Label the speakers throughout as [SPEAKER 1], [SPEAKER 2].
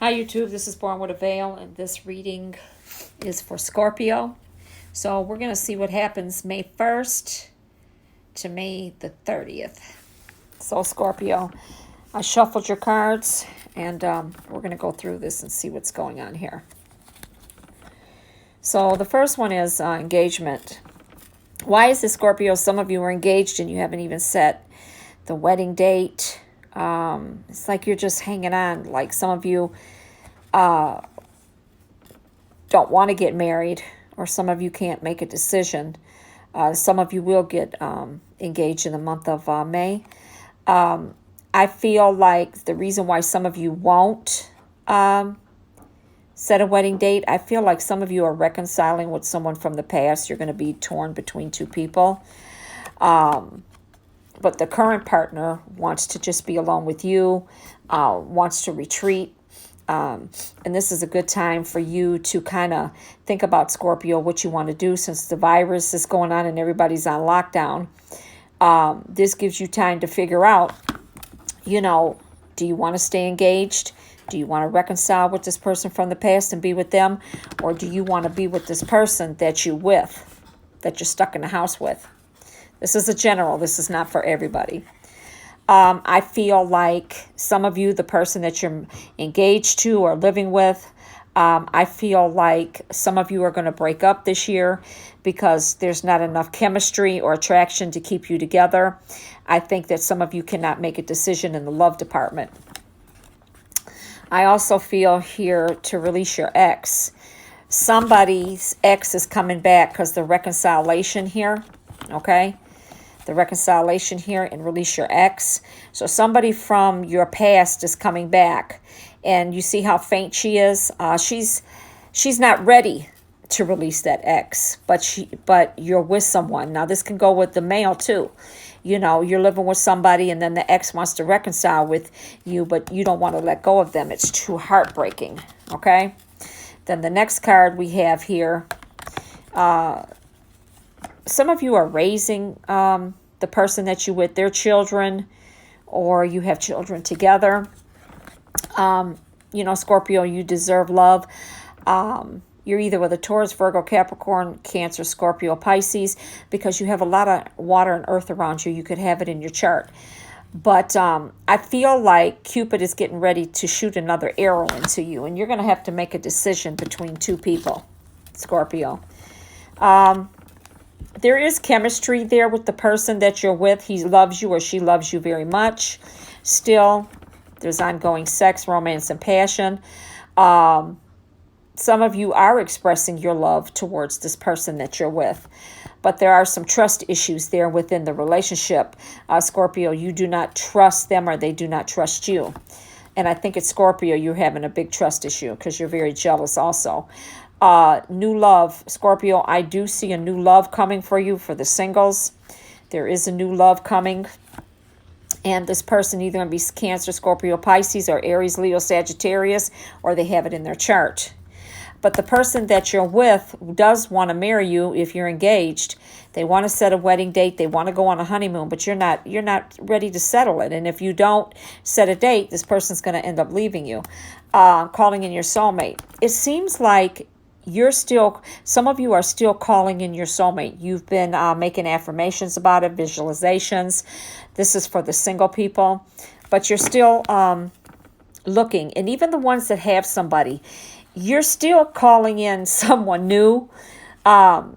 [SPEAKER 1] Hi YouTube, this is Born with a Veil, and this reading is for Scorpio. So we're going to see what happens May 1st to May the 30th. So Scorpio, I shuffled your cards, and we're going to go through this and see what's going on here. So the first one is engagement. Why is this, Scorpio? Some of you are engaged and you haven't even set the wedding date. It's like you're just hanging on. Like some of you don't want to get married, or some of you can't make a decision. Some of you will get engaged in the month of May. I feel like the reason why some of you won't set a wedding date, I feel like some of you are reconciling with someone from the past. You're going to be torn between two people. But the current partner wants to just be alone with you, wants to retreat. And this is a good time for you to kind of think about, Scorpio, what you want to do since the virus is going on and everybody's on lockdown. This gives you time to figure out, do you want to stay engaged? Do you want to reconcile with this person from the past and be with them? Or do you want to be with this person that you're stuck in the house with? This is a general. This is not for everybody. I feel like some of you, the person that you're engaged to or living with, I feel like some of you are going to break up this year because there's not enough chemistry or attraction to keep you together. I think that some of you cannot make a decision in the love department. I also feel here to release your ex. Somebody's ex is coming back because the reconciliation here, okay? The reconciliation here and release your ex. So somebody from your past is coming back, and you see how faint she is. She's not ready to release that ex, but you're with someone. Now this can go with the male too. You're living with somebody and then the ex wants to reconcile with you, but you don't want to let go of them. It's too heartbreaking, okay? Then the next card we have here, some of you are raising the person that you're with, their children, or you have children together. Scorpio, you deserve love. You're either with a Taurus, Virgo, Capricorn, Cancer, Scorpio, Pisces, because you have a lot of water and earth around you. You could have it in your chart. But I feel like Cupid is getting ready to shoot another arrow into you, and you're going to have to make a decision between two people, Scorpio. There is chemistry there with the person that you're with. He loves you or she loves you very much. Still, there's ongoing sex, romance, and passion. Some of you are expressing your love towards this person that you're with, but there are some trust issues there within the relationship. Scorpio, you do not trust them or they do not trust you. And I think it's Scorpio, you're having a big trust issue because you're very jealous also. New love, Scorpio, I do see a new love coming for you for the singles. There is a new love coming. And this person either going to be Cancer, Scorpio, Pisces, or Aries, Leo, Sagittarius, or they have it in their chart. But the person that you're with does want to marry you if you're engaged. They want to set a wedding date. They want to go on a honeymoon, but you're not ready to settle it. And if you don't set a date, this person's going to end up leaving you, calling in your soulmate. It seems like some of you are still calling in your soulmate. You've been making affirmations about it, visualizations. This is for the single people, but you're still looking. And even the ones that have somebody, you're still calling in someone new. And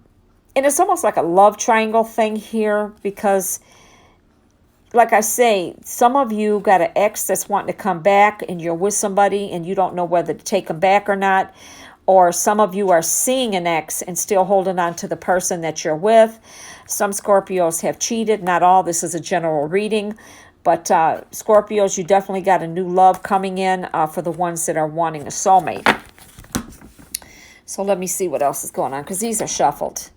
[SPEAKER 1] it's almost like a love triangle thing here because, like I say, some of you got an ex that's wanting to come back and you're with somebody and you don't know whether to take them back or not. Or some of you are seeing an ex and still holding on to the person that you're with. Some Scorpios have cheated. Not all. This is a general reading. But Scorpios, you definitely got a new love coming in for the ones that are wanting a soulmate. So let me see what else is going on because these are shuffled.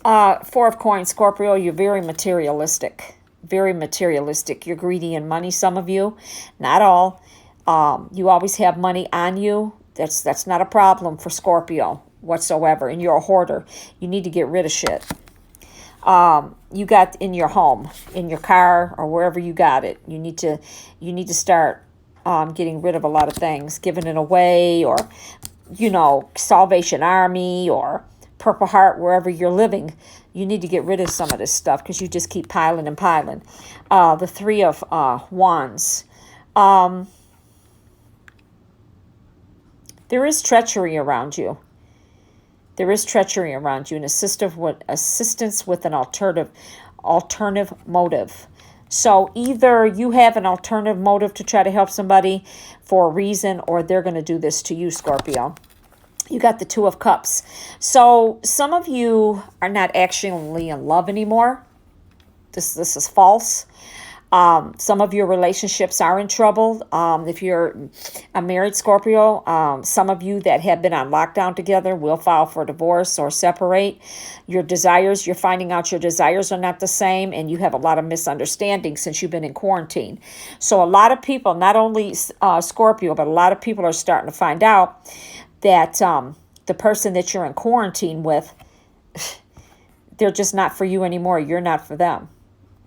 [SPEAKER 1] Four of Coins, Scorpio, you're very materialistic. Very materialistic. You're greedy in money, some of you. Not all. You always have money on you. That's not a problem for Scorpio whatsoever. And you're a hoarder. You need to get rid of shit. You got in your home, in your car, or wherever you got it. You need to start getting rid of a lot of things, giving it away, or, Salvation Army or Purple Heart, wherever you're living. You need to get rid of some of this stuff because you just keep piling and piling. The Three of Wands. There is treachery around you. There is treachery around you, and assistance with an alternative motive. So either you have an alternative motive to try to help somebody for a reason, or they're going to do this to you, Scorpio. You got the Two of Cups. So some of you are not actually in love anymore. This is false. Some of your relationships are in trouble. If you're a married Scorpio, some of you that have been on lockdown together will file for divorce or separate. Your desires, you're finding out your desires are not the same, and you have a lot of misunderstandings since you've been in quarantine. So a lot of people, not only Scorpio, but a lot of people are starting to find out that the person that you're in quarantine with, they're just not for you anymore. You're not for them.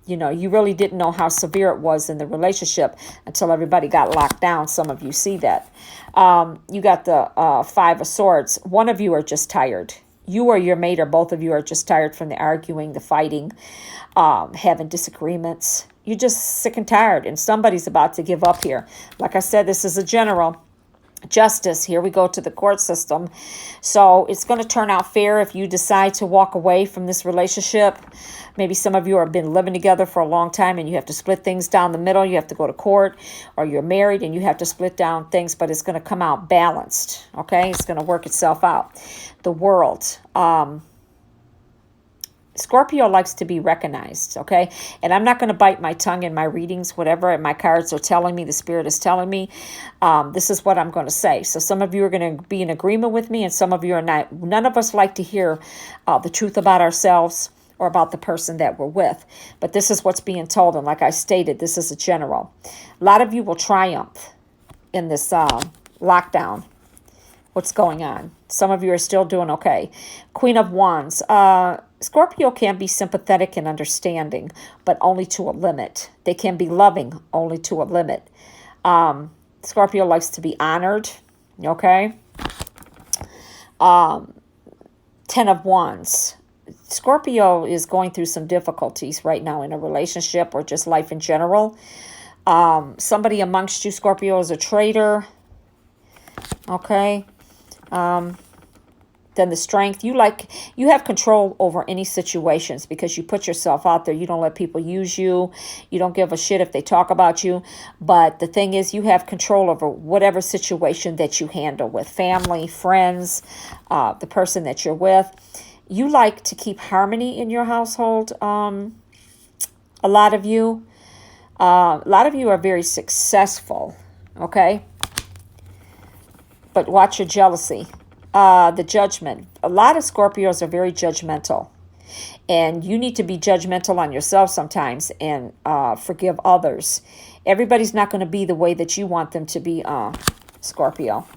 [SPEAKER 1] You really didn't know how severe it was in the relationship until everybody got locked down. Some of you see that. You got the Five of Swords. One of you are just tired. You or your mate, or both of you, are just tired from the arguing, the fighting, having disagreements. You're just sick and tired, and somebody's about to give up here. Like I said, this is a general. Justice, here we go to the court system. So it's going to turn out fair if you decide to walk away from this relationship. Maybe some of you have been living together for a long time and you have to split things down the middle. You have to go to court, or you're married and you have to split down things, but it's going to come out balanced. Okay, it's going to work itself out. The World. Scorpio likes to be recognized, okay? And I'm not going to bite my tongue in my readings, whatever my cards are telling me, the Spirit is telling me. This is what I'm going to say. So some of you are going to be in agreement with me, and some of you are not. None of us like to hear the truth about ourselves or about the person that we're with. But this is what's being told, and like I stated, this is a general. A lot of you will triumph in this lockdown. What's going on? Some of you are still doing okay. Queen of Wands. Scorpio can be sympathetic and understanding, but only to a limit. They can be loving, only to a limit. Scorpio likes to be honored, okay? Ten of Wands. Scorpio is going through some difficulties right now in a relationship or just life in general. Somebody amongst you, Scorpio, is a traitor, okay? Then the Strength. You have control over any situations because you put yourself out there. You don't let people use you. You don't give a shit if they talk about you. But the thing is, you have control over whatever situation that you handle with family, friends, the person that you're with. You like to keep harmony in your household. A lot of you are very successful. Okay. But watch your jealousy. The Judgment. A lot of Scorpios are very judgmental. And you need to be judgmental on yourself sometimes and forgive others. Everybody's not going to be the way that you want them to be, Scorpio.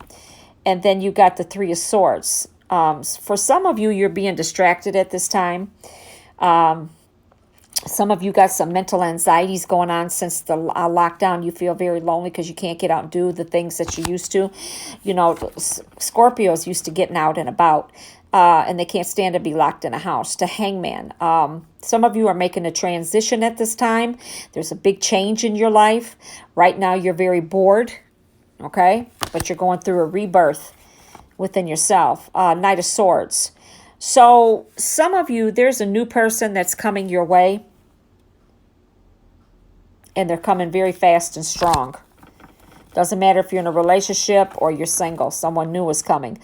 [SPEAKER 1] And then you got the Three of Swords. For some of you, you're being distracted at this time. Some of you got some mental anxieties going on since the lockdown. You feel very lonely because you can't get out and do the things that you used to. Scorpios used to getting out and about, and they can't stand to be locked in a house. To Hangman. Some of you are making a transition at this time. There's a big change in your life. Right now, you're very bored, okay? But you're going through a rebirth within yourself. Knight of Swords. So some of you, there's a new person that's coming your way. And they're coming very fast and strong. Doesn't matter if you're in a relationship or you're single. Someone new is coming.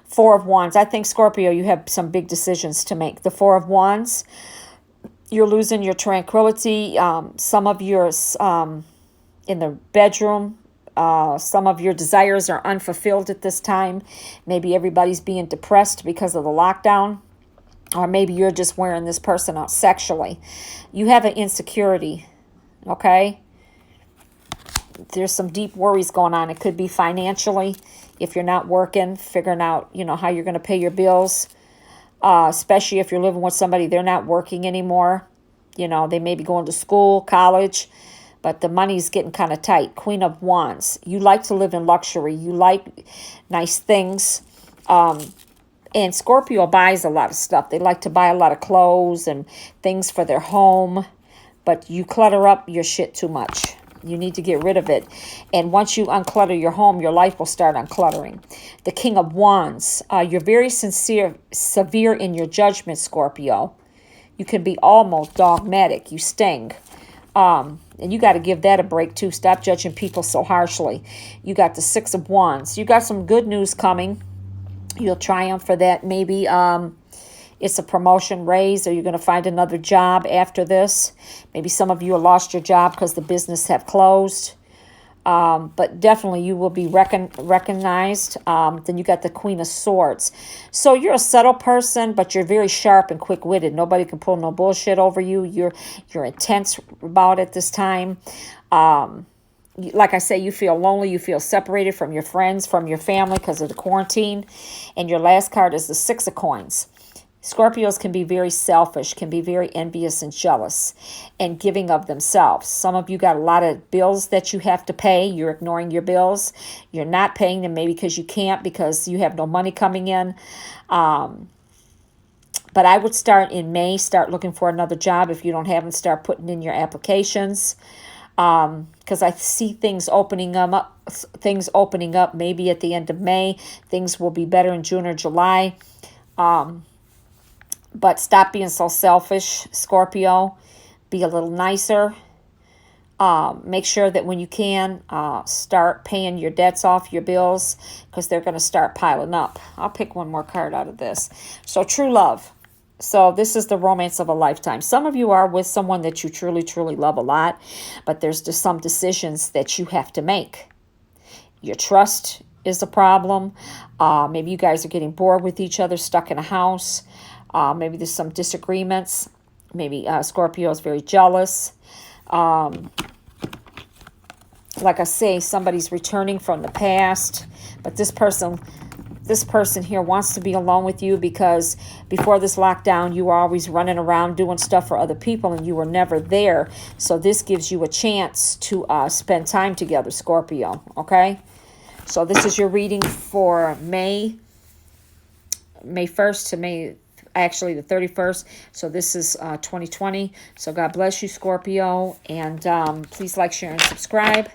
[SPEAKER 1] Four of Wands. I think, Scorpio, you have some big decisions to make. The Four of Wands. You're losing your tranquility. Some of you are in the bedroom. Some of your desires are unfulfilled at this time. Maybe everybody's being depressed because of the lockdown. Or maybe you're just wearing this person out sexually. You have an insecurity. Okay, there's some deep worries going on. It could be financially, if you're not working, figuring out, how you're going to pay your bills, especially if you're living with somebody, they're not working anymore. They may be going to school, college, but the money's getting kind of tight. Queen of Wands. You like to live in luxury. You like nice things. And Scorpio buys a lot of stuff. They like to buy a lot of clothes and things for their home. But you clutter up your shit too much. You need to get rid of it. And once you unclutter your home, your life will start uncluttering. The King of Wands. You're very severe in your judgment, Scorpio. You can be almost dogmatic. You sting. And you got to give that a break, too. Stop judging people so harshly. You got the Six of Wands. You got some good news coming. You'll triumph for that. Maybe it's a promotion, raise, or you're going to find another job after this. Maybe some of you have lost your job because the business have closed. But definitely you will be recognized. Then you got the Queen of Swords. So you're a subtle person, but you're very sharp and quick-witted. Nobody can pull no bullshit over you. You're intense about it this time. Like I say, you feel lonely, you feel separated from your friends, from your family because of the quarantine. And your last card is the Six of Coins. Scorpios can be very selfish, can be very envious and jealous and giving of themselves. Some of you got a lot of bills that you have to pay. You're ignoring your bills. You're not paying them maybe because you can't, because you have no money coming in. But I would start in May, start looking for another job. If you don't have them, start putting in your applications. Because I see things opening up maybe at the end of May. Things will be better in June or July. But stop being so selfish, Scorpio. Be a little nicer. Make sure that when you can, start paying your debts off, your bills, because they're going to start piling up. I'll pick one more card out of this. So true love. So this is the romance of a lifetime. Some of you are with someone that you truly, truly love a lot, but there's just some decisions that you have to make. Your trust is a problem. Maybe you guys are getting bored with each other, stuck in a house. Maybe there's some disagreements. Maybe Scorpio is very jealous. Like I say, somebody's returning from the past, but this person here wants to be alone with you because before this lockdown, you were always running around doing stuff for other people and you were never there. So this gives you a chance to spend time together, Scorpio, okay? So this is your reading for May 1st to actually the 31st. So this is 2020. So God bless you, Scorpio. And please like, share, and subscribe.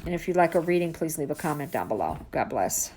[SPEAKER 1] And if you'd like a reading, please leave a comment down below. God bless.